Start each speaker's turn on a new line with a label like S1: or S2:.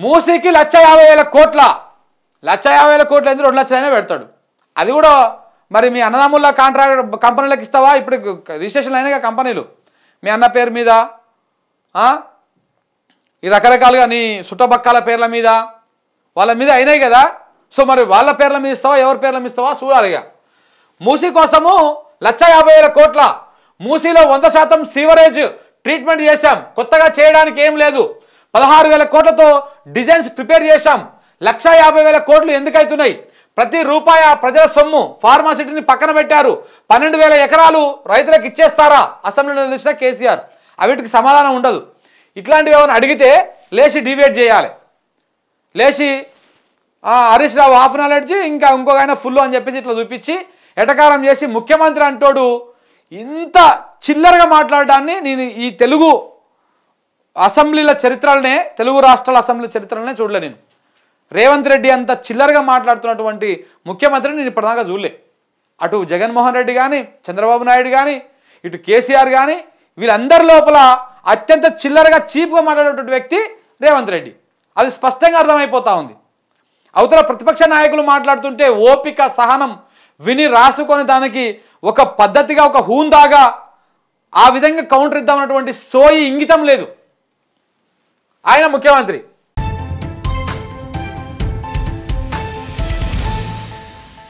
S1: మూసీకి 1,50,000 కోట్ల 1,50,000 కోట్లు ఎందుకు 2 లక్షలైనా పెడతాడు. అది కూడా మరి మీ అన్నదమ్ముల కాంట్రాక్ట్ కంపెనీలకు ఇస్తావా? ఇప్పుడు రిజిస్ట్రేషన్లు అయినాయి కంపెనీలు మీ అన్న పేరు మీద, ఈ రకరకాలుగా నీ చుట్టపక్కల పేర్ల మీద వాళ్ళ మీద అయినాయి కదా. సో మరి వాళ్ళ పేర్ల మీద ఇస్తావా, ఎవరి పేర్ల మీద ఇస్తావా చూడాలిగా. మూసీ కోసము 1,50,000 కోట్ల, మూసీలో 100% సీవరేజ్ ట్రీట్మెంట్ చేశాం, కొత్తగా చేయడానికి ఏం లేదు. 16,000 కోట్లతో డిజైన్స్ ప్రిపేర్ చేశాం. 1,50,000 కోట్లు ఎందుకు అవుతున్నాయి? ప్రతి రూపాయ ప్రజల సొమ్ము. ఫార్మాసిటీని పక్కన పెట్టారు. 12,000 ఎకరాలు రైతులకు ఇచ్చేస్తారా? అసెంబ్లీలో తెలిసిన కేసీఆర్ అవిటికి సమాధానం ఉండదు. ఇట్లాంటివి ఏమైనా అడిగితే లేచి డిబేట్ చేయాలి. లేచి హరీష్ రావు హాఫ్ నాలెడ్జ్, ఇంకా ఇంకొక ఆయన ఫుల్ అని చెప్పేసి ఇట్లా చూపించి ఎటకారం చేసి ముఖ్యమంత్రి అంటోడు ఇంత చిల్లరగా మాట్లాడడాన్ని నేను ఈ తెలుగు అసెంబ్లీల చరిత్రలనే, తెలుగు రాష్ట్రాల అసెంబ్లీ చరిత్రలనే చూడలే. నేను రేవంత్ రెడ్డి అంత చిల్లరగా మాట్లాడుతున్నటువంటి ముఖ్యమంత్రిని నేను ఇప్పటిదాకా చూడలే. అటు జగన్మోహన్ రెడ్డి కానీ, చంద్రబాబు నాయుడు కానీ, ఇటు కేసీఆర్ కానీ, వీళ్ళందరి లోపల అత్యంత చిల్లరగా చీప్గా మాట్లాడేటువంటి వ్యక్తి రేవంత్ రెడ్డి. అది స్పష్టంగా అర్థమైపోతూ ఉంది. అవతల ప్రతిపక్ష నాయకులు మాట్లాడుతుంటే ఓపిక, సహనం విని రాసుకొని దానికి ఒక పద్ధతిగా, ఒక హూందాగా ఆ విధంగా కౌంటర్ ఇద్దామన్నటువంటి సోయి, ఇంగితం లేదు. ఆయన ముఖ్యమంత్రి.